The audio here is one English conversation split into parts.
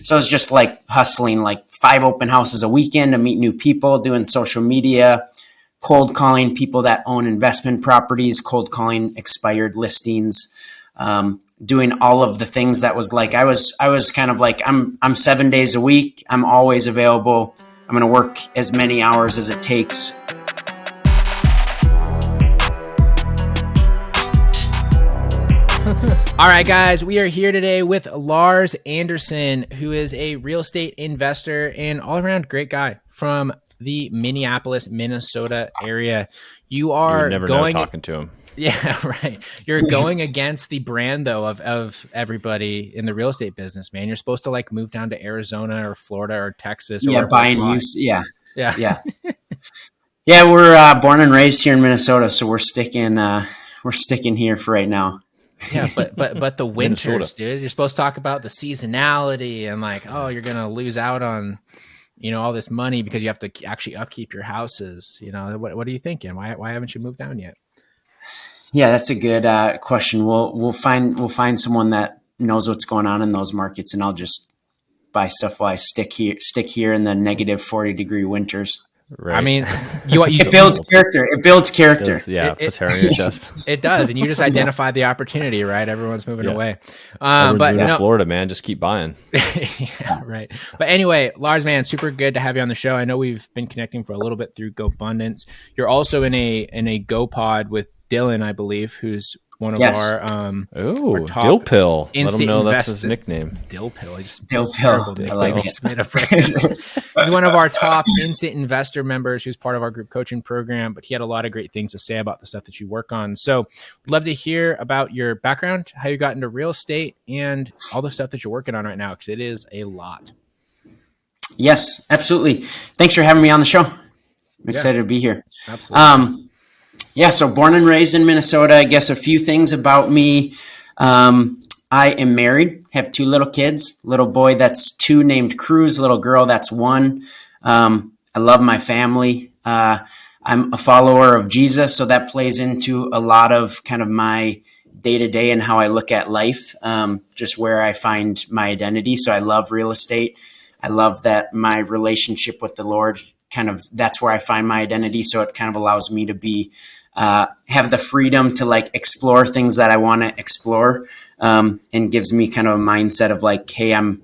So I was just like hustling like 5 open houses a weekend to meet new people, doing social media, cold calling people that own investment properties, cold calling expired listings, doing all of the things that was like, I was kind of like, I'm 7 days a week. I'm always available. I'm going to work as many hours as it takes. All right, guys, we are here today with Lars Anderson, who is a real estate investor and all-around great guy from the Minneapolis, Minnesota area. You are never going know talking to him. Yeah, right. You're going against the brand though of everybody in the real estate business, man. You're supposed to like move down to Arizona or Florida or Texas. Yeah, or buy and use. Yeah. Yeah. Yeah, we're born and raised here in Minnesota, so we're sticking here for right now. Yeah, but the winters, dude. You're supposed to talk about the seasonality and like, oh, you're gonna lose out on, all this money because you have to actually upkeep your houses. What are you thinking? Why haven't you moved down yet? Yeah, that's a good question. We'll find someone that knows what's going on in those markets, and I'll just buy stuff while I stick here in the negative 40-degree winters. Right. I mean, it builds character. It builds character. Puts hair in your chest. It does, and you just identify the opportunity, right? Everyone's moving away. Everyone's moving to Florida, man. Just keep buying. Yeah, right. But anyway, Lars, man, super good to have you on the show. I know we've been connecting for a little bit through GoBundance. You're also in a GoPod with Dylan, I believe, who's one of our top Dill Pill. Let him know that's his nickname. Dill Pill. Dill Pill. I like it. He's one of our top instant investor members who's part of our group coaching program, but he had a lot of great things to say about the stuff that you work on. So love to hear about your background, how you got into real estate, and all the stuff that you're working on right now, because it is a lot. Yes, absolutely. Thanks for having me on the show. I'm excited to be here. Absolutely. So born and raised in Minnesota. I guess a few things about me. I am married, have 2 little kids, little boy that's 2 named Cruz, little girl that's 1. I love my family. I'm a follower of Jesus, so that plays into a lot of kind of my day-to-day and how I look at life, just where I find my identity. So I love real estate. I love that my relationship with the Lord, kind of that's where I find my identity. So it kind of allows me to be have the freedom to like explore things that I want to explore, and gives me kind of a mindset of like, hey, I'm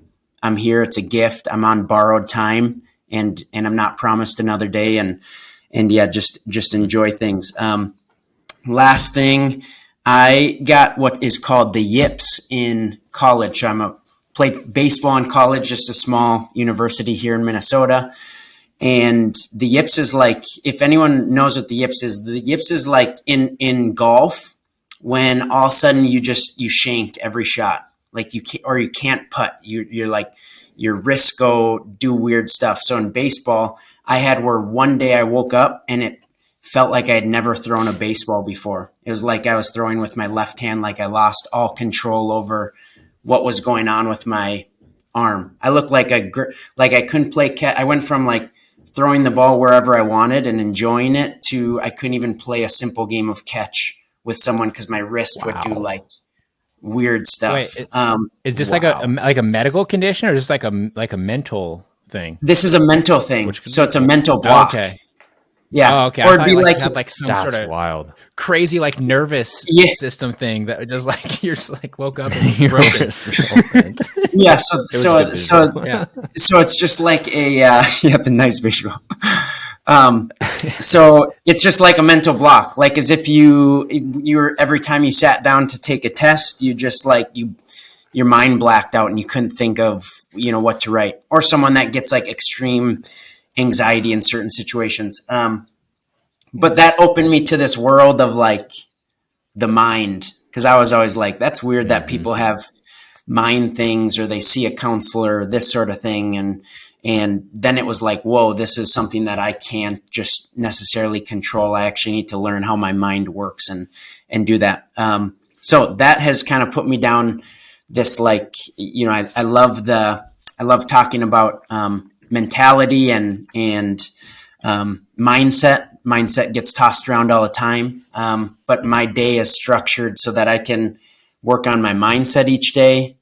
here. It's a gift. I'm on borrowed time, and I'm not promised another day. And yeah, just enjoy things. Last thing, I got what is called the yips in college. Played baseball in college, just a small university here in Minnesota. And the yips is like, if anyone knows what the yips is like in golf, when all of a sudden you shank every shot, like you can't putt. You're like, your wrists do weird stuff. So in baseball, I had where one day I woke up and it felt like I had never thrown a baseball before. It was like I was throwing with my left hand, like I lost all control over what was going on with my arm. I looked like I couldn't play catch. I went from like throwing the ball wherever I wanted and enjoying it to I couldn't even play a simple game of catch with someone because my wrist would do like weird stuff. Wait, is this like a medical condition or just like a mental thing? This is a mental thing. So it's a mental block. Okay. Yeah. Oh, okay. Or it'd be like have like some sort of wild, crazy like nervous system thing that just like you're just like woke up and you broke it. Yeah. So it's just like a nice visual. So it's just like a mental block, like as if you're every time you sat down to take a test, you just like your mind blacked out and you couldn't think of what to write, or someone that gets like extreme anxiety in certain situations. But that opened me to this world of like the mind, because I was always like, that's weird that people have mind things or they see a counselor, this sort of thing. And then it was like, whoa, this is something that I can't just necessarily control. I actually need to learn how my mind works and do that. So that has kind of put me down this, like, I love talking about mentality and mindset. Mindset gets tossed around all the time. But my day is structured so that I can work on my mindset each day,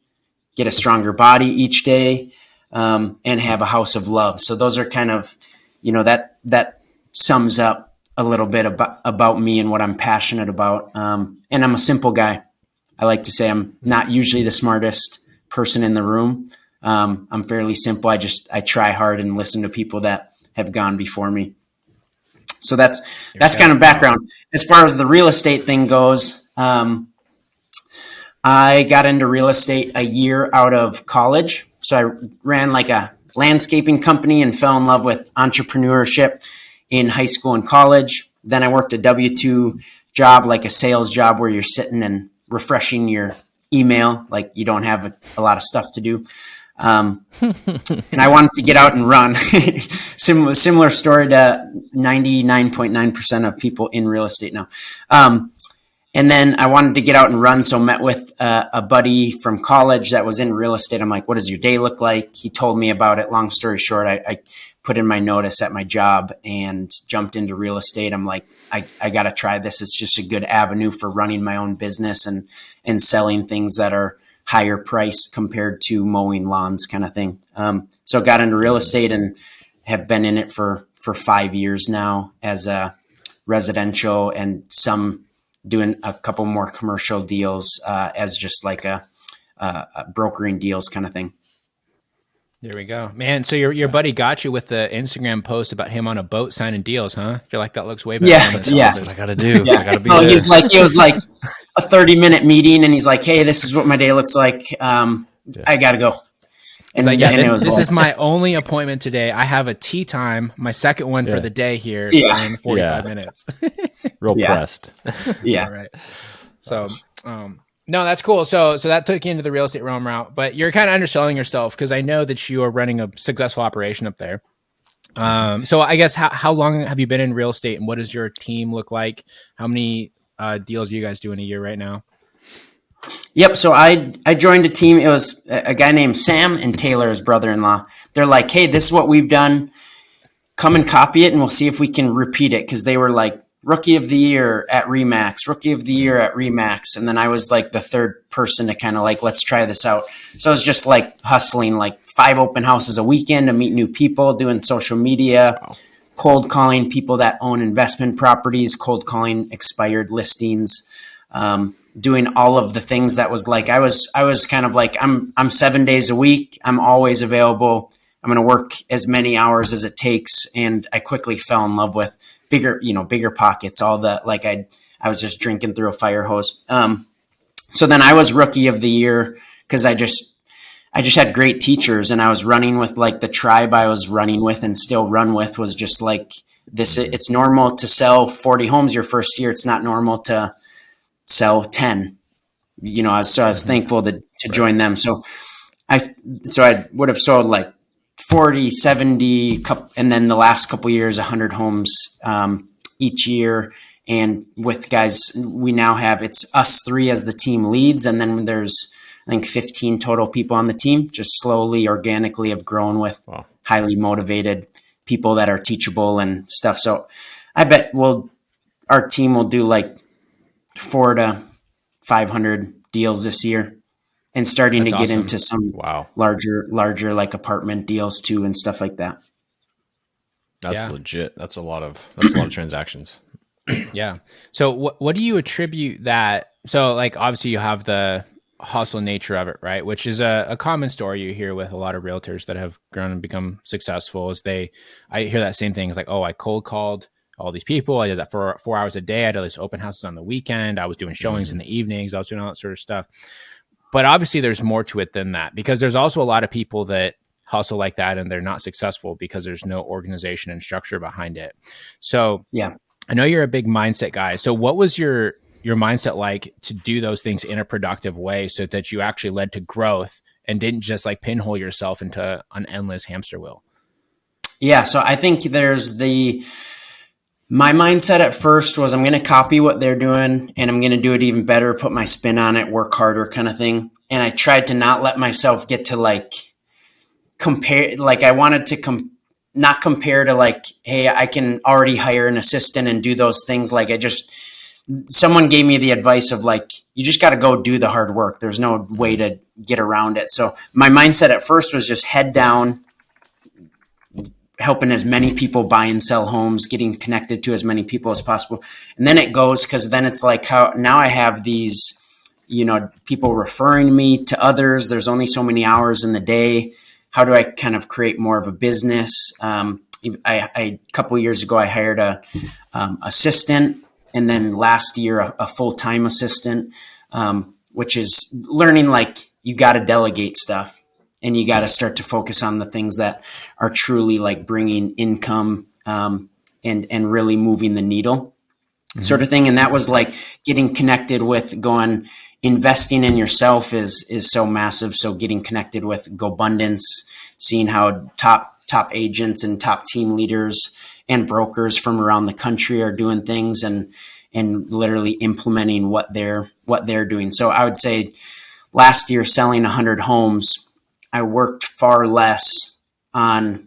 get a stronger body each day, and have a house of love. So those are kind of, that sums up a little bit about me and what I'm passionate about. And I'm a simple guy. I like to say I'm not usually the smartest person in the room. I'm fairly simple. I try hard and listen to people that have gone before me. So that's kind of background. As far as the real estate thing goes, I got into real estate a year out of college. So I ran like a landscaping company and fell in love with entrepreneurship in high school and college. Then I worked a W-2 job, like a sales job where you're sitting and refreshing your email, like you don't have a lot of stuff to do. And I wanted to get out and run. Similar story to 99.9% of people in real estate now. And then I wanted to get out and run, so met with a buddy from college that was in real estate. I'm like, what does your day look like? He told me about it. Long story short, I put in my notice at my job and jumped into real estate. I'm like, I got to try this. It's just a good avenue for running my own business and selling things that are higher price compared to mowing lawns kind of thing. So got into real estate and have been in it for 5 years now as a residential and doing a couple more commercial deals as just like a brokering deals kind of thing. There we go, man. So your buddy got you with the Instagram post about him on a boat signing deals, huh? You're like, that looks way better. Yeah. I got to do. Yeah. I got to be. It was like a 30-minute meeting, and he's like, "Hey, this is what my day looks like. I got to go." And like, this is my only appointment today. I have a tea time, my second one for the day here in 45 minutes. Real pressed. Yeah. Right. So, no, that's cool. So that took you into the real estate realm route, but you're kind of underselling yourself because I know that you are running a successful operation up there. So I guess how long have you been in real estate, and what does your team look like? How many deals are you guys doing a year right now? Yep. So I joined a team. It was a guy named Sam and Taylor, his brother-in-law. They're like, "Hey, this is what we've done. Come and copy it, and we'll see if we can repeat it." Because they were like rookie of the year at Remax, rookie of the year at Remax. And then I was like the third person to kind of like, let's try this out. So I was just like hustling like 5 open houses a weekend to meet new people, doing social media, cold calling people that own investment properties, cold calling expired listings, doing all of the things that was like, I was kind of like, I'm 7 days a week. I'm always available. I'm going to work as many hours as it takes. And I quickly fell in love with bigger pockets, all the, like I was just drinking through a fire hose. So then I was rookie of the year because I just had great teachers, and I was running with like the tribe I was running with and still run with was just like this. It's normal to sell 40 homes your first year. It's not normal to sell 10, I was thankful to join them. So I would have sold like 40, 70, and then the last couple of years, 100 homes each year. And with guys, we now have, it's us 3 as the team leads. And then there's, I think, 15 total people on the team, just slowly, organically have grown with highly motivated people that are teachable and stuff. So I bet our team will do like 400 to 500 deals this year. And starting to get into some larger like apartment deals too and stuff like that. That's legit. That's a lot of transactions. Yeah. So what do you attribute that? So like, obviously you have the hustle nature of it, right? Which is a common story you hear with a lot of realtors that have grown and become successful I hear that same thing. It's like, oh, I cold called all these people. I did that for 4 hours a day. I did these open houses on the weekend. I was doing showings in the evenings. I was doing all that sort of stuff. But obviously there's more to it than that, because there's also a lot of people that hustle like that and they're not successful because there's no organization and structure behind it. So I know you're a big mindset guy. So what was your mindset like to do those things in a productive way so that you actually led to growth and didn't just like pinhole yourself into an endless hamster wheel? Yeah. So I think my mindset at first was I'm going to copy what they're doing and I'm going to do it even better, put my spin on it, work harder kind of thing. And I tried to not let myself get to like compare, like I wanted to not compare to like, hey, I can already hire an assistant and do those things. Like someone gave me the advice of like, you just got to go do the hard work. There's no way to get around it. So my mindset at first was just head down, helping as many people buy and sell homes, getting connected to as many people as possible. And then it goes, because then it's like how now I have these, people referring me to others. There's only so many hours in the day. How do I kind of create more of a business? A couple of years ago, I hired a assistant, and then last year a full-time assistant, which is learning like you got to delegate stuff. And you got to start to focus on the things that are truly like bringing income and really moving the needle, sort of thing. And that was like getting connected with investing in yourself is so massive. So getting connected with GoBundance, seeing how top agents and top team leaders and brokers from around the country are doing things and literally implementing what they're doing. So I would say last year selling 100 homes, I worked far less on,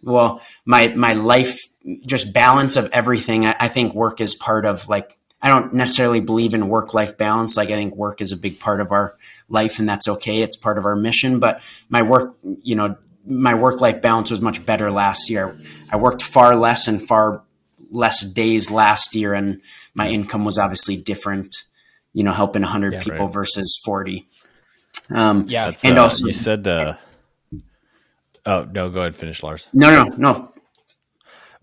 my life, just balance of everything. I think work is part of like, I don't necessarily believe in work-life balance. Like I think work is a big part of our life and that's okay. It's part of our mission, but my work-life balance was much better last year. I worked far less and far less days last year. And my income was obviously different, helping 100 people versus 40. And also you said, oh no, go ahead, finish, Lars. No.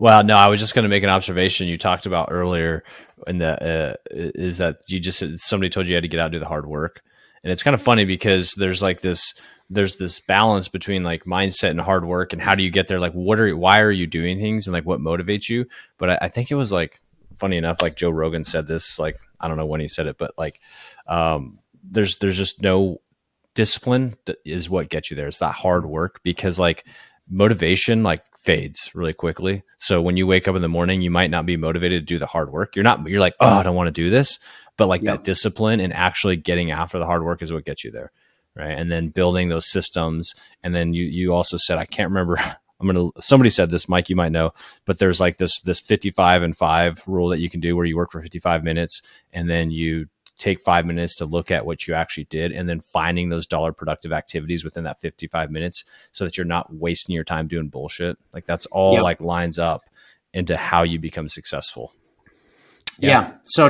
Well, no, I was just going to make an observation you talked about earlier, and that is that you just said somebody told you had to get out and do the hard work, and it's kind of funny because there's this balance between like mindset and hard work, and how do you get there? Like, why are you doing things, and like what motivates you? But I think it was like funny enough, like Joe Rogan said this, like I don't know when he said it, but like there's just no discipline that is what gets you there. It's that hard work, because like motivation like fades really quickly. So when you wake up in the morning, you might not be motivated to do the hard work. You're like, oh, I don't want to do this. But like that discipline and actually getting after the hard work is what gets you there. Right. And then building those systems. And then you also said, I can't remember, somebody said this, Mike, you might know, but there's like this 55 and 5 rule that you can do where you work for 55 minutes and then you take 5 minutes to look at what you actually did, and then finding those dollar productive activities within that 55 minutes so that you're not wasting your time doing bullshit. Like that's all like lines up into how you become successful. Yeah. So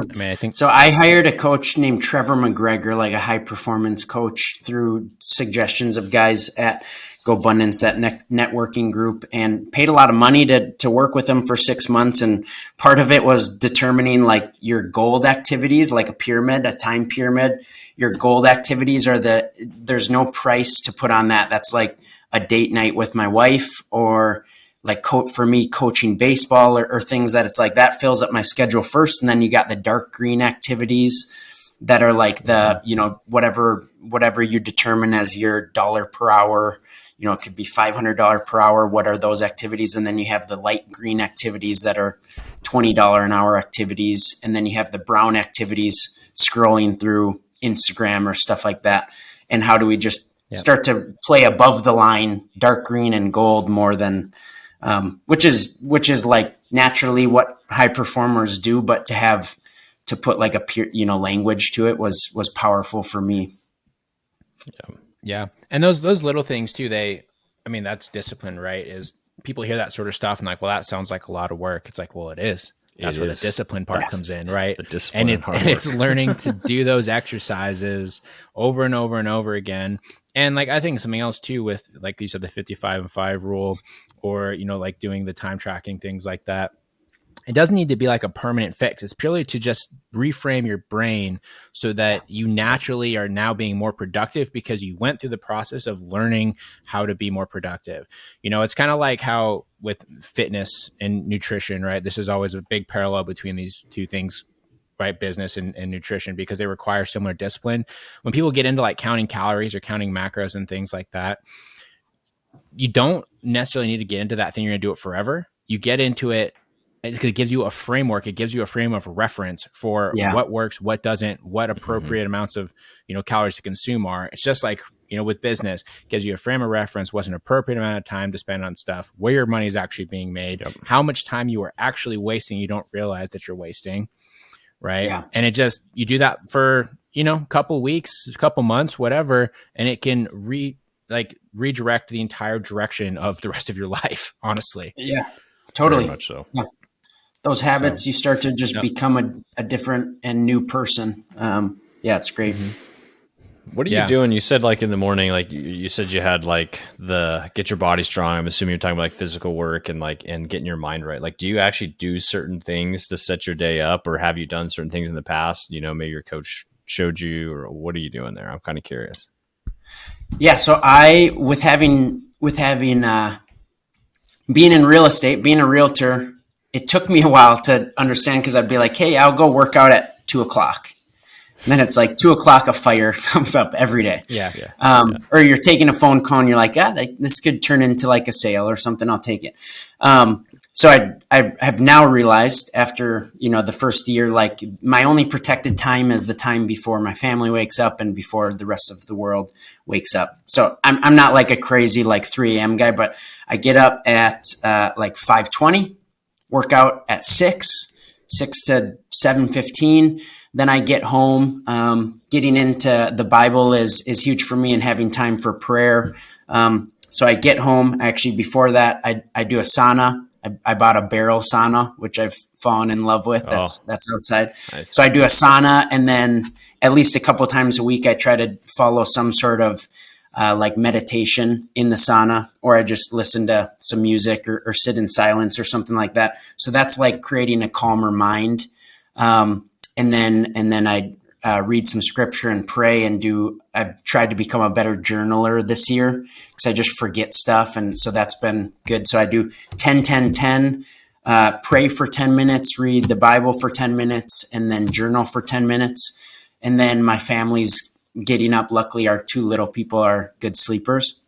I hired a coach named Trevor McGregor, like a high performance coach, through suggestions of guys at GoBundance, that networking group, and paid a lot of money to work with them for 6 months. And part of it was determining like your gold activities, like a pyramid, a time pyramid. Your gold activities are there's no price to put on that. That's like a date night with my wife, or like for me, coaching baseball or things that it's like that fills up my schedule first. And then you got the dark green activities that are like the, whatever you determine as your dollar per hour. It could be $500 per hour. What are those activities? And then you have the light green activities that are $20 an hour activities. And then you have the brown activities, scrolling through Instagram or stuff like that. And how do we just start to play above the line, dark green and gold, more than, which is like naturally what high performers do, but to put like a pure, language to it was powerful for me. Yeah. And those little things too, that's discipline, right? Is people hear that sort of stuff and like, well, that sounds like a lot of work. It's like, well, it is. That's where the discipline part comes in, right? The discipline and it's learning to do those exercises over and over and over again. And like, I think something else too, with like you said, the 55 and 5 rule, or, like doing the time tracking, things like that. It doesn't need to be like a permanent fix. It's purely to just reframe your brain so that you naturally are now being more productive because you went through the process of learning how to be more productive. It's kind of like how with fitness and nutrition, right? This is always a big parallel between these two things, right? Business and nutrition, because they require similar discipline. When people get into like counting calories or counting macros and things like that, you don't necessarily need to get into that thing. You're going to do it forever. You get into it, it gives you a framework. It gives you a frame of reference for what works, what doesn't, what appropriate amounts of, calories to consume are. It's just like, with business, it gives you a frame of reference, what's an appropriate amount of time to spend on stuff, where your money is actually being made, how much time you are actually wasting, you don't realize that you're wasting, right? Yeah. And you do that for, a couple weeks, a couple months, whatever, and it can redirect the entire direction of the rest of your life, honestly. Yeah, Very totally. much so. Yeah. Those habits, you start to just Yep. become a different and new person. Yeah, it's great. What are you doing? You said like in the morning, like you said you had like the get your body strong. I'm assuming you're talking about like physical work and getting your mind right. Like, do you actually do certain things to set your day up, or have you done certain things in the past? Maybe your coach showed you, or what are you doing there? I'm kind of curious. Yeah. So with having being in real estate, being a realtor, it took me a while to understand, because I'd be like, hey, I'll go work out at 2:00. And then it's like 2:00, a fire comes up every day. Yeah. Or you're taking a phone call and you're like, this could turn into like a sale or something. I'll take it. So I have now realized after, the first year, like my only protected time is the time before my family wakes up and before the rest of the world wakes up. So I'm not like a crazy like 3 a.m. guy, but I get up at like 5:20, work out at 6 to 7:15. Then I get home. Getting into the Bible is huge for me, and having time for prayer. So I get home. Actually, before that, I do a sauna. I bought a barrel sauna, which I've fallen in love with. That's outside. Nice. So I do a sauna, and then at least a couple of times a week, I try to follow some sort of like meditation in the sauna, or I just listen to some music or sit in silence or something like that. So that's like creating a calmer mind. And then I read some scripture and pray I've tried to become a better journaler this year, because I just forget stuff. And so that's been good. So I do 10, pray for 10 minutes, read the Bible for 10 minutes, and then journal for 10 minutes. And then my family's getting up. Luckily, our 2 little people are good sleepers.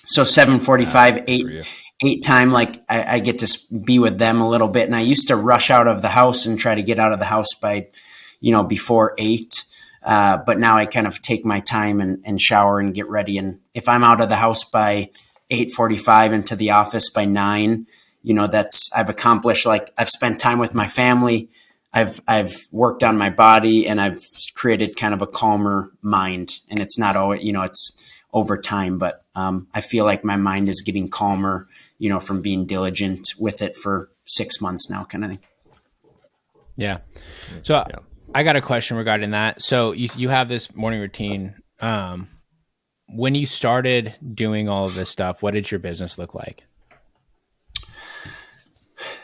So 7:45, 8 time, like I get to be with them a little bit. And I used to rush out of the house and try to get out of the house by, before 8. But now I kind of take my time and shower and get ready. And if I'm out of the house by 8:45 and to the office by 9, I've accomplished, like I've spent time with my family. I've worked on my body, and I've created kind of a calmer mind. And it's not always, it's over time, but I feel like my mind is getting calmer, from being diligent with it for 6 months now, kind of thing. Yeah. So I got a question regarding that. So you have this morning routine. When you started doing all of this stuff, what did your business look like?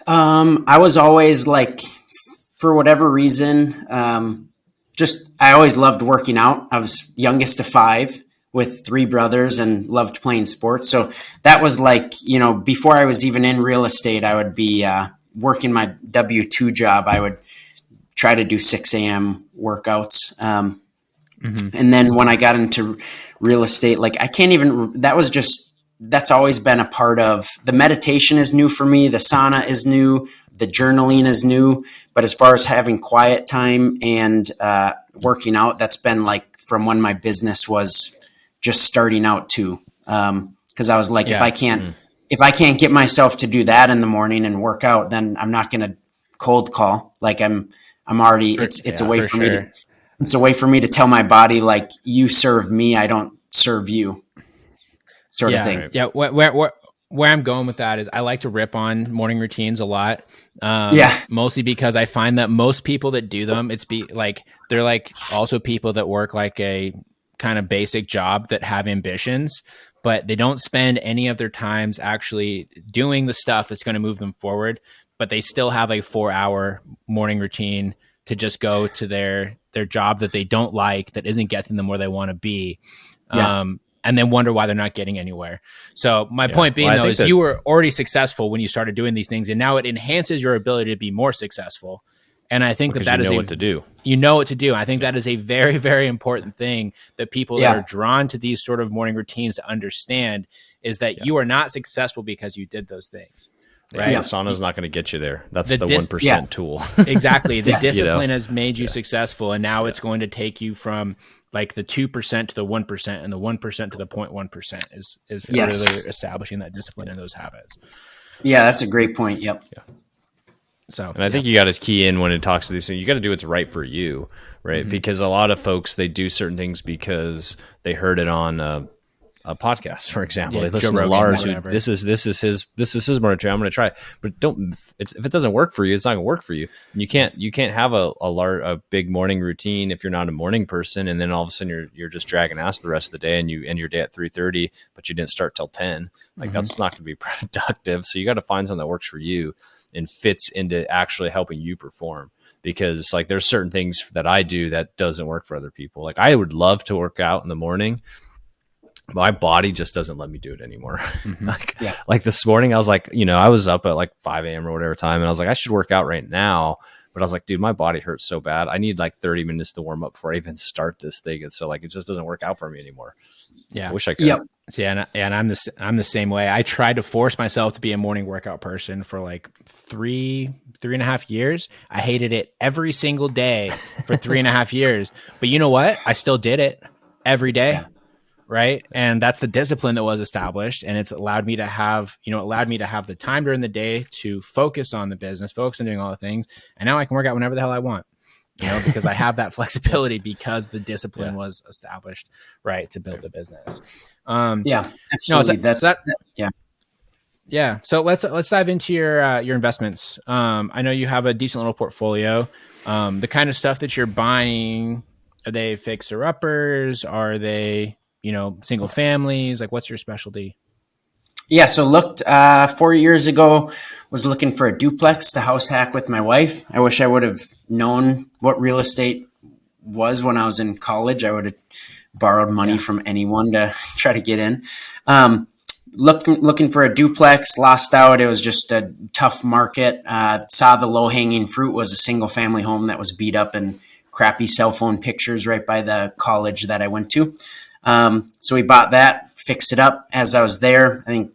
I was always like, for whatever reason, I always loved working out. I was youngest of 5 with 3 brothers and loved playing sports. So that was like, before I was even in real estate, I would be working my W-2 job. I would try to do 6 a.m. workouts. And then when I got into real estate, like that's always been a part of the meditation is new for me. The sauna is new. The journaling is new. But as far as having quiet time and working out, that's been like from when my business was just starting out too. Because I was like, if I can't get myself to do that in the morning and work out, then I'm not going to cold call. Like I'm already, it's a way for me to, it's a way for me to tell my body, like, you serve me, I don't serve you, sort of thing. Yeah. Where I'm going with that is I like to rip on morning routines a lot. Mostly because I find that most people that do them, they're like also people that work like a kind of basic job that have ambitions, but they don't spend any of their times actually doing the stuff that's going to move them forward. But they still have a 4-hour morning routine to just go to their job that they don't like, that isn't getting them where they want to be. And then wonder why they're not getting anywhere. So my point being, though, is you were already successful when you started doing these things, and now it enhances your ability to be more successful. And I think that is what to do. You know what to do. I think that is a very, very important thing that people that are drawn to these sort of morning routines to understand is that you are not successful because you did those things. Right. The sauna is not going to get you there. That's the 1% tool. Exactly. The discipline has made you successful, and now it's going to take you from like the 2% to the 1%, and the 1% to the 0.1% is further establishing that discipline and those habits. Yeah, that's a great point. Yep. Yeah. So, And I think you got to key in when it talks to these things. You got to do what's right for you, right? Mm-hmm. Because a lot of folks, they do certain things because they heard it on a podcast, for example. They listen to Lars, who this is his moratorium. I'm going to try it, but if it doesn't work for you, it's not going to work for you. And you can't have a big morning routine if you're not a morning person, and then all of a sudden you're just dragging ass the rest of the day, and you end your day at 3:30, but you didn't start till 10. Like that's not going to be productive. So you got to find something that works for you and fits into actually helping you perform. Because like there's certain things that I do that doesn't work for other people. Like I would love to work out in the morning. My body just doesn't let me do it anymore. Like this morning, I was like, I was up at like 5 a.m. or whatever time. And I was like, I should work out right now. But I was like, dude, my body hurts so bad. I need like 30 minutes to warm up before I even start this thing. And so like, it just doesn't work out for me anymore. Yeah. I wish I could. Yep. Yeah. And I'm the same way. I tried to force myself to be a morning workout person for like 3.5 years. I hated it every single day for 3.5 years. But you know what? I still did it every day. Yeah. Right. And that's the discipline that was established. And it's allowed me to have the time during the day to focus on the business, focus on doing all the things. And now I can work out whenever the hell I want, because I have that flexibility because the discipline was established, right, to build the business. Absolutely. So let's dive into your investments. I know you have a decent little portfolio. The kind of stuff that you're buying, are they fixer uppers? Are they single families? Like, what's your specialty? Yeah, so looked 4 years ago, was looking for a duplex to house hack with my wife. I wish I would have known what real estate was when I was in college. I would have borrowed money from anyone to try to get in. Looking for a duplex, lost out. It was just a tough market. Saw the low-hanging fruit was a single-family home that was beat up and crappy cell phone pictures right by the college that I went to. So we bought that, fixed it up as I was there. I think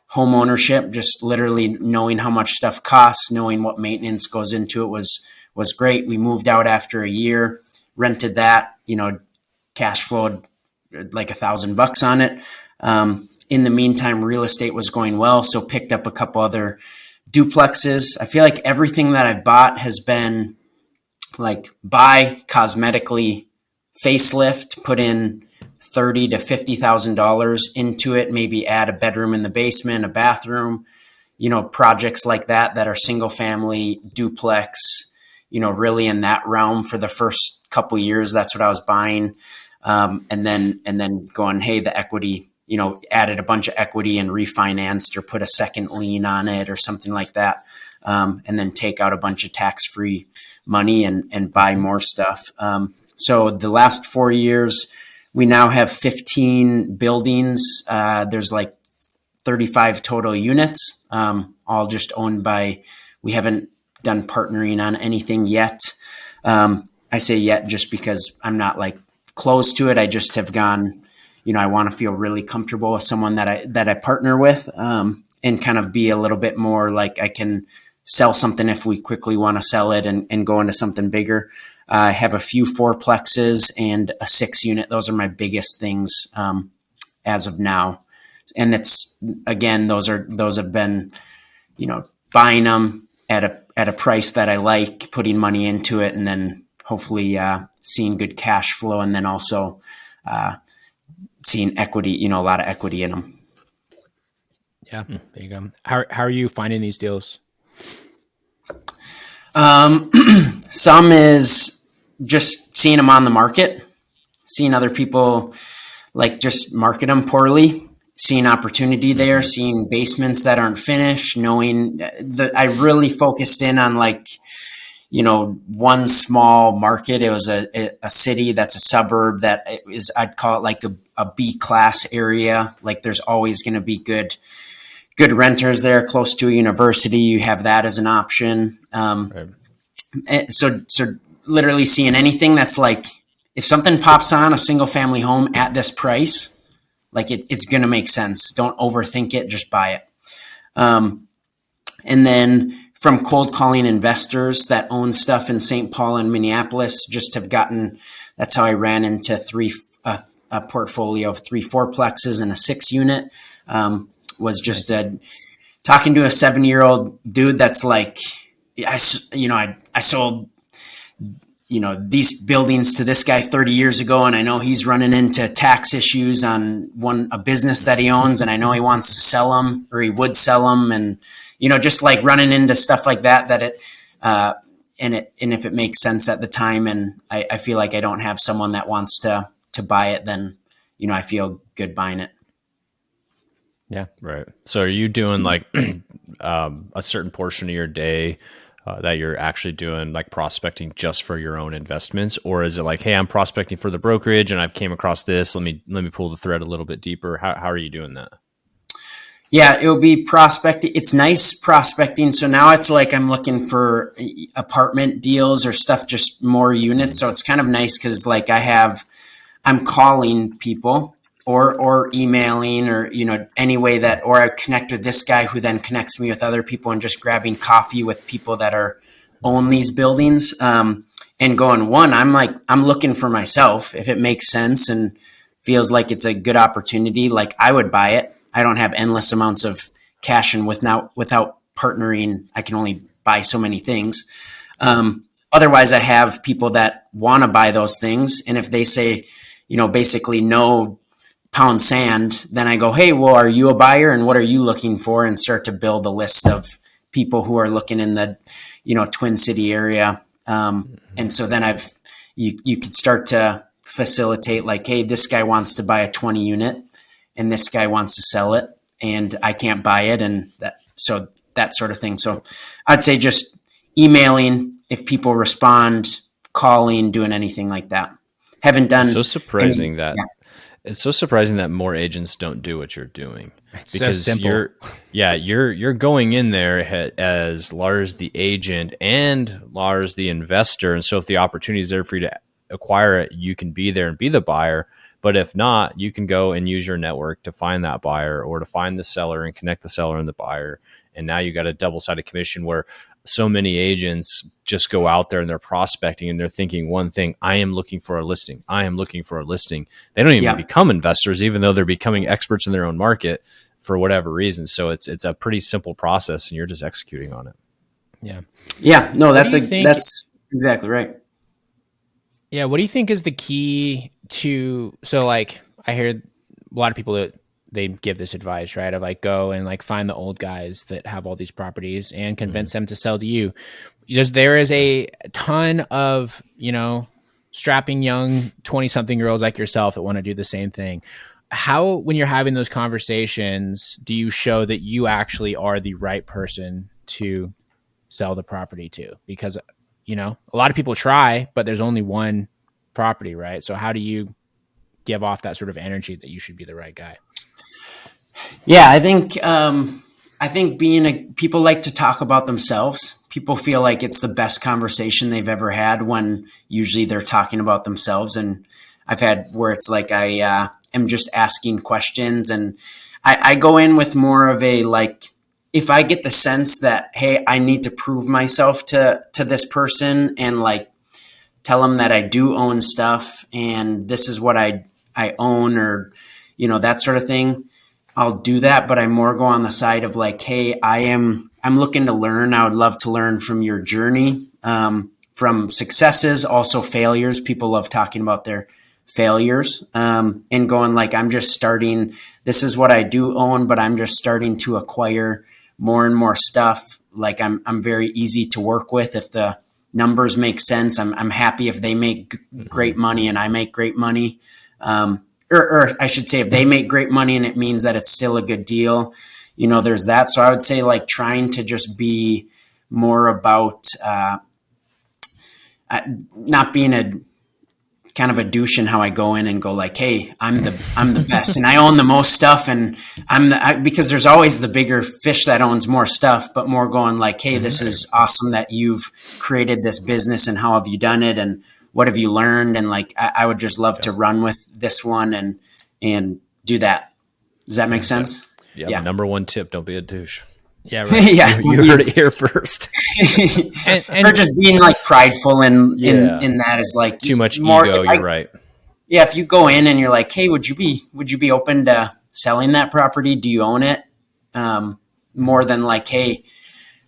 home ownership, just literally knowing how much stuff costs, knowing what maintenance goes into it was great. We moved out after a year, rented that, cash flowed like $1,000 on it. In the meantime, real estate was going well, so picked up a couple other duplexes. I feel like everything that I've bought has been like buy, cosmetically facelift, put in $30,000 to $50,000 into it, maybe add a bedroom in the basement, a bathroom, projects like that are single family duplex, really in that realm for the first couple of years. That's what I was buying. And then going, hey, the equity, added a bunch of equity and refinanced or put a second lien on it or something like that. And then take out a bunch of tax-free money and buy more stuff. So the last 4 years, we now have 15 buildings. There's like 35 total units, all just owned by, we haven't done partnering on anything yet. I say yet just because I'm not like close to it. I just have gone, I want to feel really comfortable with someone that I partner with, and kind of be a little bit more like I can sell something if we quickly want to sell it and go into something bigger. I have a few fourplexes and a 6-unit. Those are my biggest things as of now. And it's, again, those have been, buying them at a price that I like, putting money into it, and then hopefully seeing good cash flow, and then also seeing equity, a lot of equity in them. Yeah, there you go. How are you finding these deals? Some is just seeing them on the market, seeing other people like just market them poorly, seeing opportunity there, seeing basements that aren't finished, knowing that I really focused in on like, one small market. It was a city that's a suburb that is, I'd call it like a B class area. Like there's always going to be good renters there close to a university. You have that as an option. Right. So literally seeing anything that's like, if something pops on a single family home at this price, like it's going to make sense. Don't overthink it. Just buy it. And then from cold calling investors that own stuff in St. Paul and Minneapolis, just have gotten, that's how I ran into a portfolio of 3 fourplexes and a 6-unit, was just talking to a 7-year-old dude that's like, I sold, these buildings to this guy 30 years ago, and I know he's running into tax issues on a business that he owns, and I know he wants to sell them, or he would sell them, and just like running into stuff like that and if it makes sense at the time, and I feel like I don't have someone that wants to buy it, then I feel good buying it. Yeah, right. So are you doing like a certain portion of your day that you're actually doing like prospecting just for your own investments, or is it like, hey, I'm prospecting for the brokerage and I've came across this, let me pull the thread a little bit deeper? How are you doing that? Yeah, it will be prospecting. It's nice prospecting. So now it's like I'm looking for apartment deals or stuff, just more units. So it's kind of nice because like I'm calling people or emailing or, any way that, or I connect with this guy who then connects me with other people, and just grabbing coffee with people that own these buildings. And going, I'm looking for myself. If it makes sense and feels like it's a good opportunity, like I would buy it. I don't have endless amounts of cash, and without partnering, I can only buy so many things. Otherwise I have people that want to buy those things. And if they say, basically no pound sand, then I go, hey, well, are you a buyer and what are you looking for? And start to build a list of people who are looking in the, Twin City area. And so then you could start to facilitate like, hey, this guy wants to buy a 20 unit and this guy wants to sell it and I can't buy it. And that sort of thing. So I'd say just emailing if people respond, calling, doing anything like that. Haven't done. It's so surprising It's so surprising that more agents don't do what you're doing. It's because so simple. You're going in there as Lars the agent and Lars the investor. And so if the opportunity is there for you to acquire it, you can be there and be the buyer. But if not, you can go and use your network to find that buyer or to find the seller and connect the seller and the buyer. And now you got a double-sided commission where so many agents just go out there and they're prospecting and they're thinking one thing, I am looking for a listing. I am looking for a listing. They don't even become investors, even though they're becoming experts in their own market for whatever reason. So it's a pretty simple process and you're just executing on it. Yeah. Yeah. No, that's exactly right. Yeah. What do you think is the key to, so like I hear a lot of people that they give this advice, right? Of like, go and like find the old guys that have all these properties and convince them to sell to you. There is a ton of, strapping young 20-something year olds like yourself that want to do the same thing. How, when you're having those conversations, do you show that you actually are the right person to sell the property to? Because, a lot of people try, but there's only one property, right? So how do you give off that sort of energy that you should be the right guy? Yeah, I think people like to talk about themselves. People feel like it's the best conversation they've ever had when usually they're talking about themselves. And I've had where it's like I am just asking questions, and I go in with more of a like, if I get the sense that, hey, I need to prove myself to this person and like tell them that I do own stuff and this is what I own, or that sort of thing, I'll do that. But I more go on the side of like, hey, I'm looking to learn. I would love to learn from your journey, from successes, also failures. People love talking about their failures, and going like, I'm just starting. This is what I do own, but I'm just starting to acquire more and more stuff. Like I'm very easy to work with. If the numbers make sense, I'm happy if they make great money and I make great money. Or I should say, if they make great money and it means that it's still a good deal, there's that. So I would say like trying to just be more about not being a kind of a douche in how I go in and go like, hey, I'm the best and I own the most stuff, and because there's always the bigger fish that owns more stuff, but more going like, hey, this is awesome that you've created this business, and how have you done it, and what have you learned? And like, I would just love to run with this one and do that. Does that make sense? Yeah. Number one tip: don't be a douche. Yeah, right. Yeah, you heard it here first. and or just being like prideful in that is like too much ego. You're right. Yeah, if you go in and you're like, hey, would you be open to selling that property? Do you own it? More than like, hey,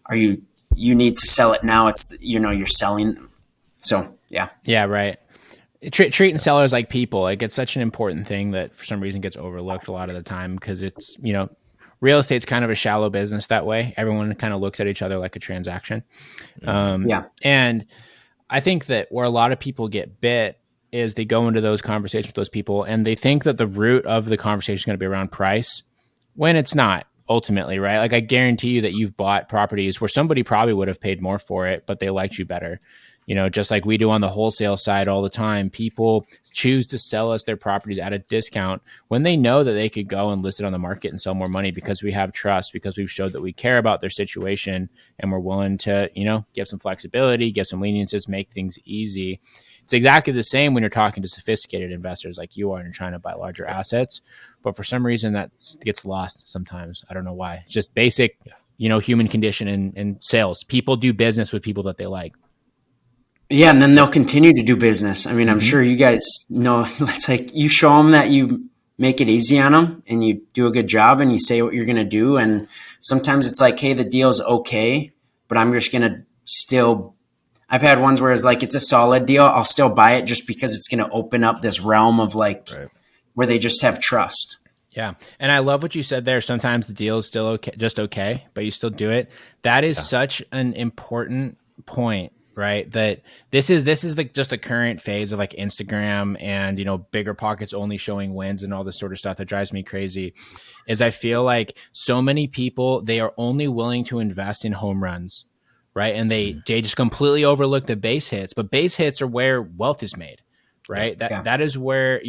are you you need to sell it now. It's, you're selling. So yeah. Yeah, right. Treating sellers like people, like it's such an important thing that for some reason gets overlooked a lot of the time, because it's, real estate's kind of a shallow business that way. Everyone kind of looks at each other like a transaction. Yeah. And I think that where a lot of people get bit is they go into those conversations with those people and they think that the root of the conversation is going to be around price, when it's not ultimately, right? Like I guarantee you that you've bought properties where somebody probably would have paid more for it, but they liked you better. Just like we do on the wholesale side all the time, people choose to sell us their properties at a discount when they know that they could go and list it on the market and sell more money, because we have trust, because we've showed that we care about their situation and we're willing to, give some flexibility, give some leniences, make things easy. It's exactly the same when you're talking to sophisticated investors like you are and you're trying to buy larger assets. But for some reason that gets lost sometimes. I don't know why. It's just basic, human condition and sales. People do business with people that they like. Yeah, and then they'll continue to do business. I mean, I'm sure you guys know, it's like you show them that you make it easy on them and you do a good job and you say what you're going to do. And sometimes it's like, hey, the deal's okay, but I'm just going to still, I've had ones where it's like, it's a solid deal. I'll still buy it just because it's going to open up this realm of like, where they just have trust. Yeah. And I love what you said there. Sometimes the deal is still okay, just okay, but you still do it. That is such an important point. Right. That this is just the current phase of like Instagram and, bigger pockets only showing wins and all this sort of stuff that drives me crazy. Is I feel like so many people, they are only willing to invest in home runs. Right. And they just completely overlook the base hits, but base hits are where wealth is made. Right. That is where,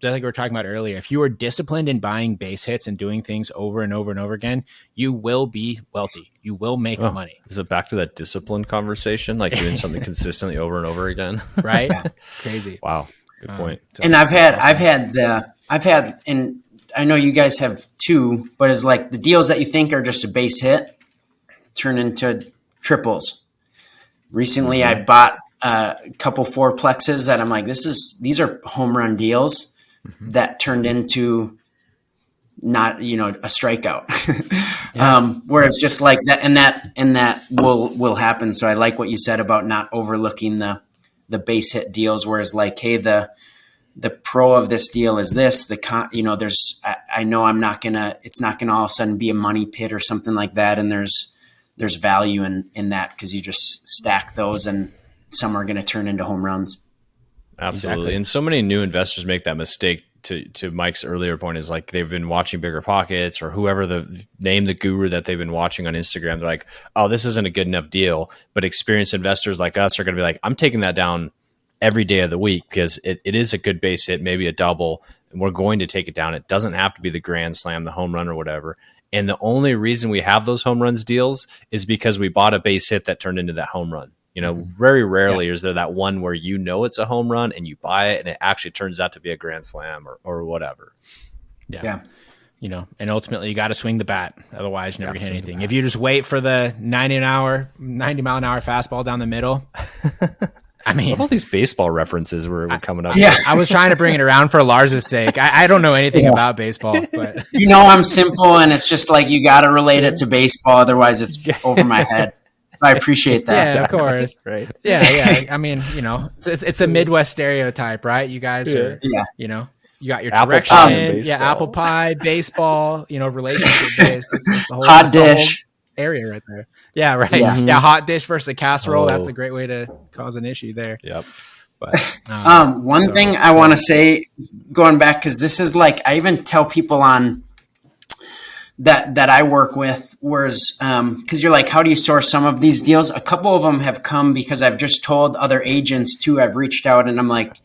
just like we were talking about earlier, if you are disciplined in buying base hits and doing things over and over and over again, you will be wealthy. You will make money. Is it back to that discipline conversation, like doing something consistently over and over again? Right? Crazy. Wow. Good point. And I've had, and I know you guys have too, but it's like the deals that you think are just a base hit turn into triples. Recently, I bought a couple fourplexes that I'm like, these are home run deals that turned into not, a strikeout. Where it's just like that, and that will happen. So I like what you said about not overlooking the base hit deals, whereas like, hey, the pro of this deal is this, I know it's not gonna all of a sudden be a money pit or something like that. And there's value in that, because you just stack those and some are going to turn into home runs. Absolutely. Exactly. And so many new investors make that mistake. To Mike's earlier point, is like they've been watching Bigger Pockets or whoever the guru that they've been watching on Instagram. They're like, oh, this isn't a good enough deal. But experienced investors like us are going to be like, I'm taking that down every day of the week because it is a good base hit, maybe a double, and we're going to take it down. It doesn't have to be the grand slam, the home run or whatever. And the only reason we have those home runs deals is because we bought a base hit that turned into that home run. Very rarely is there that one where it's a home run and you buy it and it actually turns out to be a grand slam or whatever. Yeah. And ultimately you got to swing the bat. Otherwise you never get anything. If you just wait for the 90 mile an hour fastball down the middle, I mean, all these baseball references were coming up. Yeah. With. I was trying to bring it around for Lars's sake. I don't know anything about baseball, but I'm simple, and it's just like, you got to relate it to baseball. Otherwise it's over my head. I appreciate that. Yeah, of course. Right. Yeah. I mean, it's a Midwest stereotype, right? You guys are, you got your Apple direction. pie and baseball. Apple pie, baseball, relationship based. It's the whole Hot dish. The whole area right there. Yeah, right. Yeah. Yeah, hot dish versus a casserole. That's a great way to cause an issue there. Yep. But one thing I want to say, going back, because this is like, I even tell people on that I work with, whereas because you're like, how do you source some of these deals? A couple of them have come because I've just told other agents too. I've reached out and I'm like,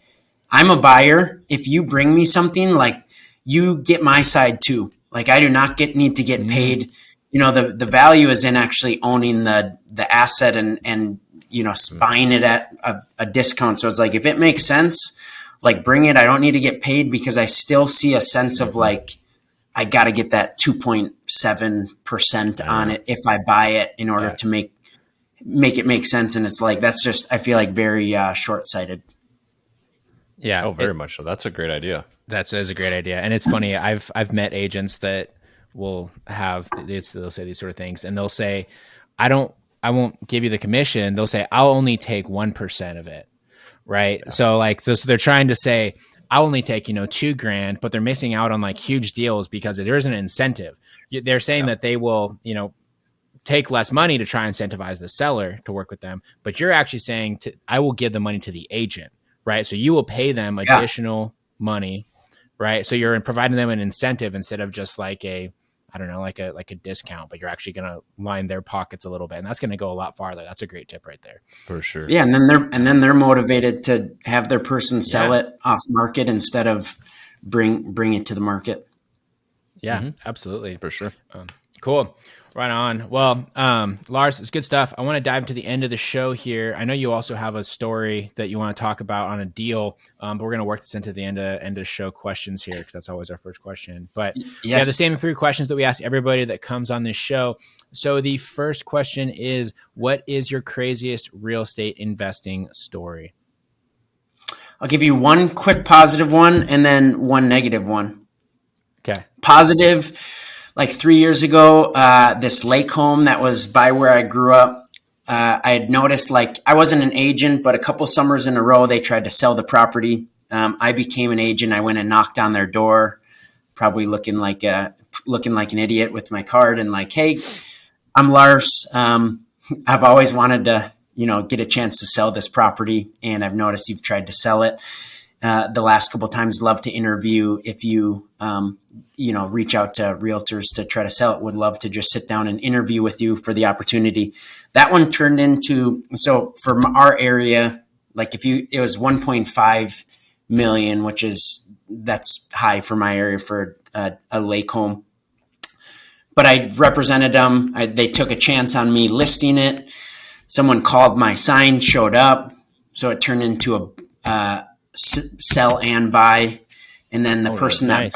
I'm a buyer. If you bring me something, like, you get my side too. Like, I do not need to get paid. The value is in actually owning the asset and buying it at a discount. So it's like, if it makes sense, like, bring it. I don't need to get paid, because I still see a sense of like, I got to get that 2.7% on it if I buy it in order to make it make sense. And it's like, that's just, I feel like, very short-sighted. Yeah. Oh, very much so. That's a great idea. That is a great idea. And it's funny. I've met agents that will have they'll say these sort of things, and they'll say, I don't I won't give you the commission. They'll say, I'll only take 1% of it. Right. Yeah. So like this, they're trying to say, I'll only take, $2,000, but they're missing out on like huge deals because there isn't an incentive. They're saying that they will, take less money to try and incentivize the seller to work with them. But you're actually saying I will give the money to the agent. Right. So you will pay them additional money. Right. So you're providing them an incentive instead of just like a discount, but you're actually going to line their pockets a little bit. And that's going to go a lot farther. That's a great tip right there. For sure. Yeah. And then they're motivated to have their person sell it off market instead of bring it to the market. Yeah, absolutely. For sure. Cool. Right on. Well, Lars, it's good stuff. I want to dive to the end of the show here. I know you also have a story that you want to talk about on a deal, but we're going to work this into the end of show questions here because that's always our first question. But we have the same 3 questions that we ask everybody that comes on this show. So the first question is, what is your craziest real estate investing story? I'll give you one quick positive one and then one negative one. Okay. Positive. Like 3 years ago, this lake home that was by where I grew up, I had noticed, like, I wasn't an agent, but a couple summers in a row, they tried to sell the property. I became an agent. I went and knocked on their door, probably looking like an idiot with my card and like, hey, I'm Lars. I've always wanted to, get a chance to sell this property, and I've noticed you've tried to sell it. The last couple of times, love to interview. If you, reach out to realtors to try to sell it, would love to just sit down and interview with you for the opportunity. That one turned into, so from our area, like it was 1.5 million, that's high for my area for a lake home. But I represented them. They took a chance on me listing it. Someone called my sign, showed up. So it turned into a sell and buy. And then the person that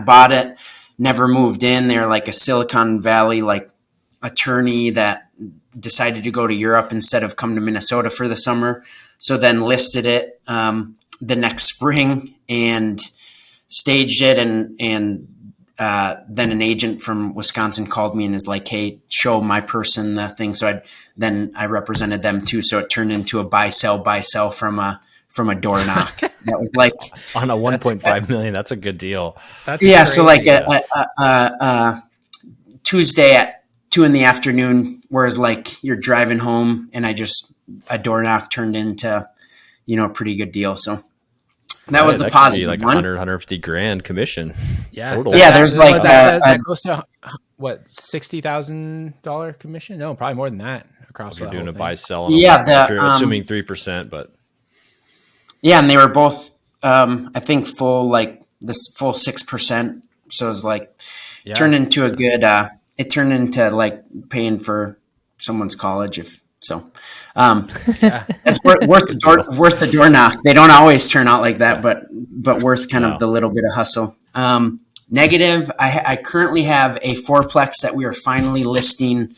bought it never moved in. They're like a Silicon Valley like attorney that decided to go to Europe instead of come to Minnesota for the summer. So then listed it the next spring and staged it, and then an agent from Wisconsin called me and is like, hey, show my person the thing. So I represented them too. So it turned into a buy sell from a door knock. That was like on a 1.5 million. That's a good deal. That's crazy. So like a Tuesday at 2 p.m, whereas like you're driving home and a door knock turned into, a pretty good deal. So that was the positive like one. 150 grand commission. Yeah. Total. Yeah. There's like that close to what, $60,000 commission? No, probably more than that across. You're doing a buy sell. Yeah. Assuming 3%, but. Yeah, and they were both, I think, full 6%. So it was like turned into a good. It turned into like paying for someone's college, it's worth the door knock. They don't always turn out like that, but worth kind of the little bit of hustle. Negative. I currently have a fourplex that we are finally listing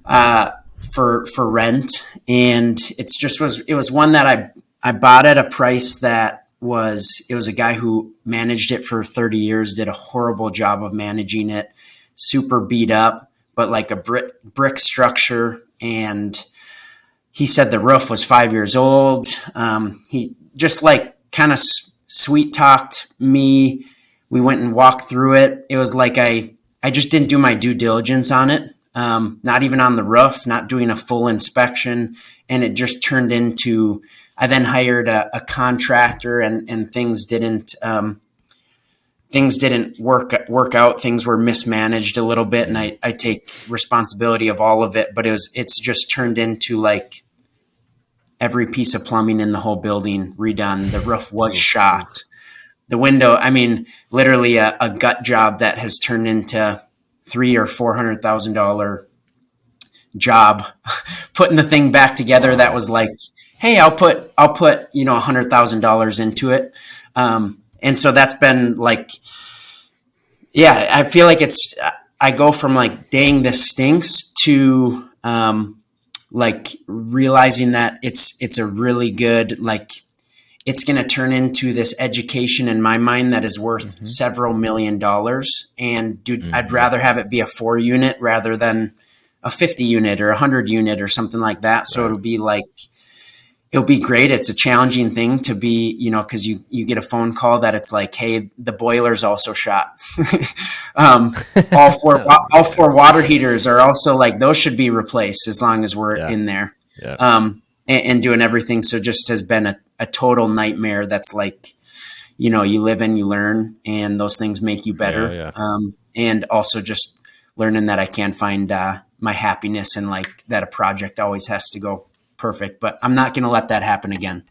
for rent, and it was one that I bought at a price that it was a guy who managed it for 30 years, did a horrible job of managing it, super beat up, but like a brick structure. And he said the roof was 5 years old. He just like kind of sweet talked me. We went and walked through it. It was like I just didn't do my due diligence on it. Not even on the roof, not doing a full inspection. And it just turned into, I then hired a contractor and things didn't work out. Things were mismanaged a little bit, and I take responsibility of all of it, but it's just turned into like every piece of plumbing in the whole building redone. The roof was shot. The window, I mean, literally a gut job that has turned into $300,000 or $400,000 job putting the thing back together. Wow. That was like, hey, I'll put $100,000 into it. And so that's been like, yeah, I feel like I go from like, dang, this stinks to like realizing that it's a really good, like, it's going to turn into this education in my mind that is worth several $1 million. And dude, I'd rather have it be a 4 unit rather than a 50 unit or 100 unit or something like that. So Right. it'll be great. It's a challenging thing to be, cause you get a phone call that it's like, hey, the boiler's also shot. um, all four water heaters are also like, those should be replaced as long as we're Yeah. in there. Yeah. And doing everything. So just has been a total nightmare. That's like, you live and you learn, and those things make you better. Yeah. And also just learning that I can find my happiness in like that a project always has to go perfect, but I'm not going to let that happen again.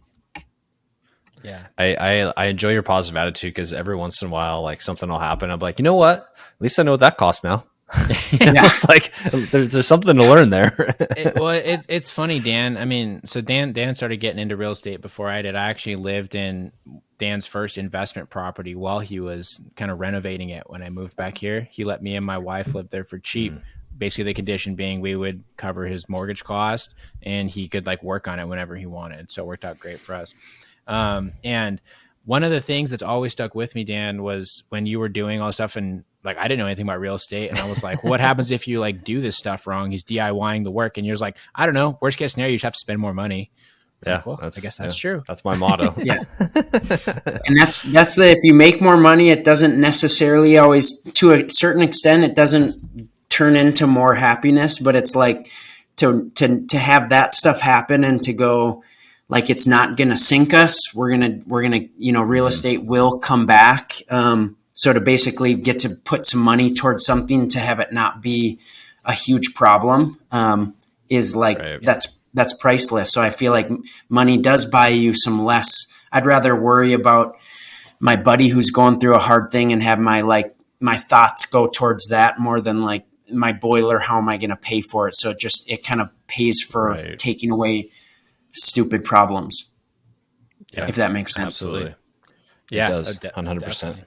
Yeah. I enjoy your positive attitude, because every once in a while, like, something will happen. I'm like, you know what? At least I know what that costs now. It's like there's something to learn there. It's funny, Dan. I mean, so Dan started getting into real estate before I did. I actually lived in Dan's first investment property while he was kind of renovating it. When I moved back here, he let me and my wife live there for cheap. Basically, the condition being we would cover his mortgage cost, and he could like work on it whenever he wanted. So it worked out great for us. And one of the things that's always stuck with me, Dan, was when you were doing all this stuff, and like, I didn't know anything about real estate. And I was like, what happens if you like do this stuff wrong? He's DIYing the work. And you're like, I don't know. Worst case scenario, you just have to spend more money. Yeah. Like, well, I guess that's true. That's my motto. Yeah. And that's if you make more money, it doesn't necessarily always, to a certain extent, it doesn't turn into more happiness, but it's like to have that stuff happen and to go, like, it's not going to sink us. We're going to, real estate will come back. So to basically get to put some money towards something, to have it not be a huge problem, is like, Right. that's priceless. So I feel like money does buy you some less. I'd rather worry about my buddy who's going through a hard thing and have my thoughts go towards that more than like my boiler. How am I going to pay for it? So it kind of pays for taking away stupid problems. Yeah. If that makes sense. Absolutely. Yeah. It does. 100%.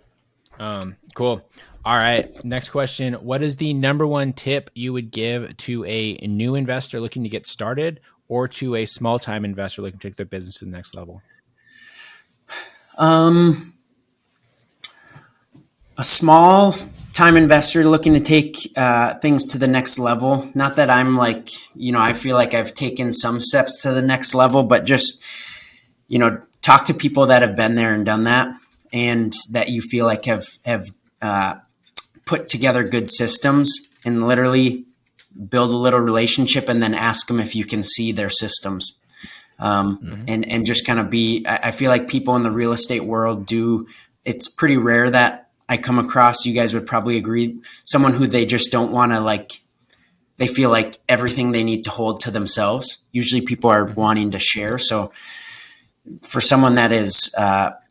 Cool. All right. Next question. What is the number one tip you would give to a new investor looking to get started, or to a small time investor looking to take their business to the next level? A small time investor looking to take things to the next level. Not that I'm like, I feel like I've taken some steps to the next level, but just, talk to people that have been there and done that, and that you feel like have put together good systems, and literally build a little relationship, and then ask them if you can see their systems. And just kind of I feel like people in the real estate world it's pretty rare that I come across, you guys would probably agree, someone who they just don't want to they feel like everything they need to hold to themselves. Usually people are wanting to share. So for someone that is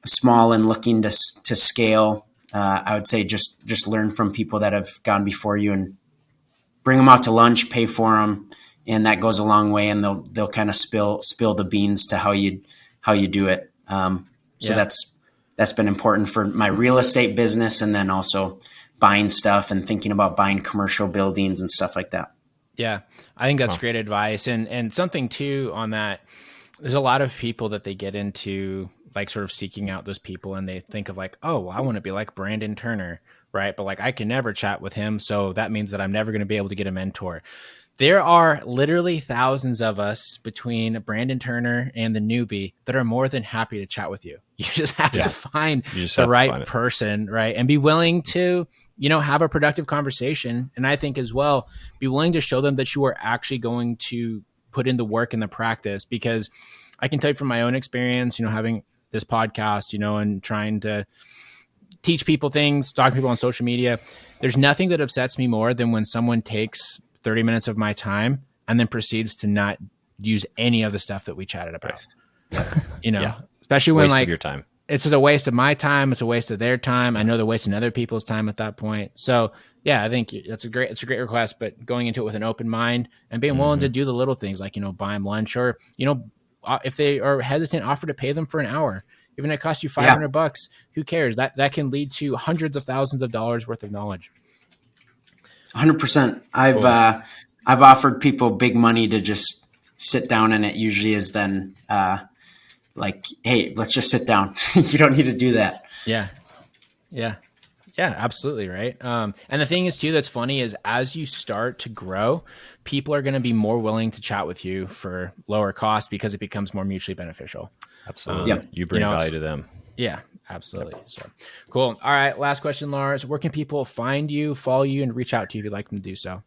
small and looking to scale, I would say just learn from people that have gone before you, and bring them out to lunch, pay for them. And that goes a long way, and they'll kind of spill the beans to how you do it. So that's been important for my real estate business, and then also buying stuff and thinking about buying commercial buildings and stuff like that. Yeah, I think that's great advice. And something too on that, there's a lot of people that they get into like sort of seeking out those people, and they think of like, oh, well, I want to be like Brandon Turner, right? But like, I can never chat with him, so that means that I'm never going to be able to get a mentor. There are literally thousands of us between Brandon Turner and the newbie that are more than happy to chat with you. You just have to find the right person, right? And be willing to, have a productive conversation. And I think as well, be willing to show them that you are actually going to put in the work and the practice, because I can tell you from my own experience, having this podcast, and trying to teach people things, talk to people on social media, there's nothing that upsets me more than when someone takes 30 minutes of my time and then proceeds to not use any of the stuff that we chatted about. Especially when waste of your time. It's a waste of my time. It's a waste of their time. I know they're wasting other people's time at that point. So yeah, I think it's a great request, but going into it with an open mind and being willing to do the little things like, buy them lunch, or, if they are hesitant, offer to pay them for an hour. Even if it costs you $500, who cares? That can lead to hundreds of thousands of dollars worth of knowledge. 100%. I've offered people big money to just sit down, and it usually is then like, hey, let's just sit down. You don't need to do that. Yeah. Yeah, absolutely. Right. And the thing is too, that's funny is as you start to grow, people are going to be more willing to chat with you for lower cost because it becomes more mutually beneficial. Absolutely. Yep. You bring value to them. Yeah, absolutely. So cool. All right. Last question, Lars. Where can people find you, follow you, and reach out to you if you'd like them to do so?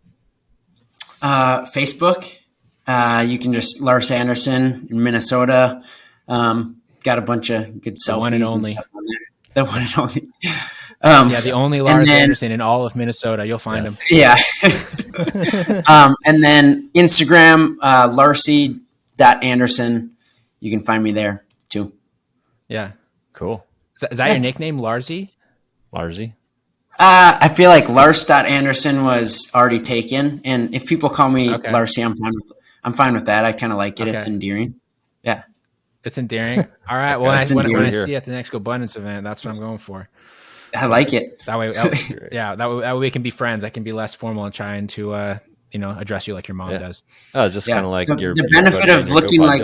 Facebook. You can just Lars Anderson in Minnesota. Got a bunch of good The one and selfies and only. stuff on there. The one and only. Yeah, the only Lars Anderson in all of Minnesota. You'll find him. Yeah. And then Instagram, Larcy.Anderson. You can find me there too. Yeah. Cool. Is that your nickname, Larsy? Larsy. I feel like Lars.Anderson was already taken. And if people call me Larcy, I'm fine with that. I kind of like it. Okay. It's endearing. Yeah. It's endearing. All right. Well, when I see you at the next GoBundance event, that's what I'm going for. I like it. That way, that way we can be friends. I can be less formal and trying to, address you like your mom does. Oh, it's just kind of like the benefit of looking like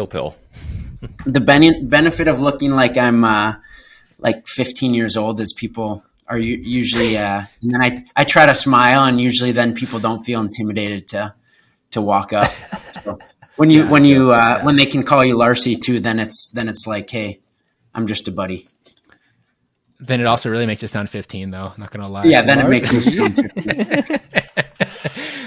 the benefit of looking like I'm like 15 years old is people are usually, and then I try to smile, and usually then people don't feel intimidated to walk up. So when they can call you Larcy too, then it's like, hey, I'm just a buddy. Then it also really makes it sound 15, though. Not gonna lie. Yeah, then it makes me sound 15.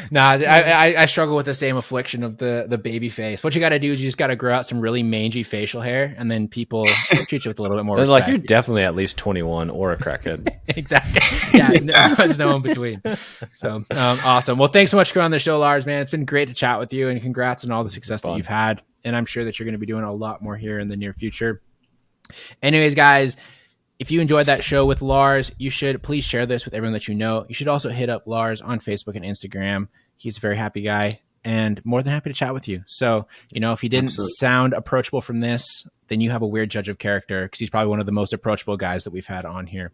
Nah, I struggle with the same affliction of the baby face. What you got to do is you just got to grow out some really mangy facial hair, and then people treat you with a little bit more respect. Like, you're definitely at least 21 or a crackhead. Exactly. Yeah, there's no in between. So awesome. Well, thanks so much for coming on the show, Lars. Man, it's been great to chat with you, and congrats on all the success that you've had. And I'm sure that you're going to be doing a lot more here in the near future. Anyways, guys. If you enjoyed that show with Lars, you should please share this with everyone that you know. You should also hit up Lars on Facebook and Instagram. He's a very happy guy and more than happy to chat with you. So, if he didn't sound approachable from this, then you have a weird judge of character because he's probably one of the most approachable guys that we've had on here.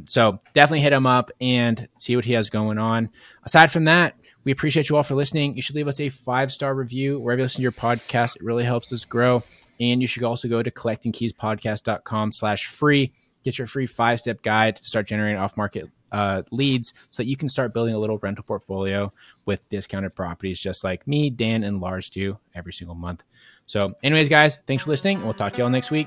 So definitely hit him up and see what he has going on. Aside from that, we appreciate you all for listening. You should leave us a 5-star review wherever you listen to your podcast. It really helps us grow. And you should also go to collectingkeyspodcast.com/free. Get your free 5-step guide to start generating off-market leads so that you can start building a little rental portfolio with discounted properties just like me, Dan, and Lars do every single month. So anyways, guys, thanks for listening. And we'll talk to you all next week.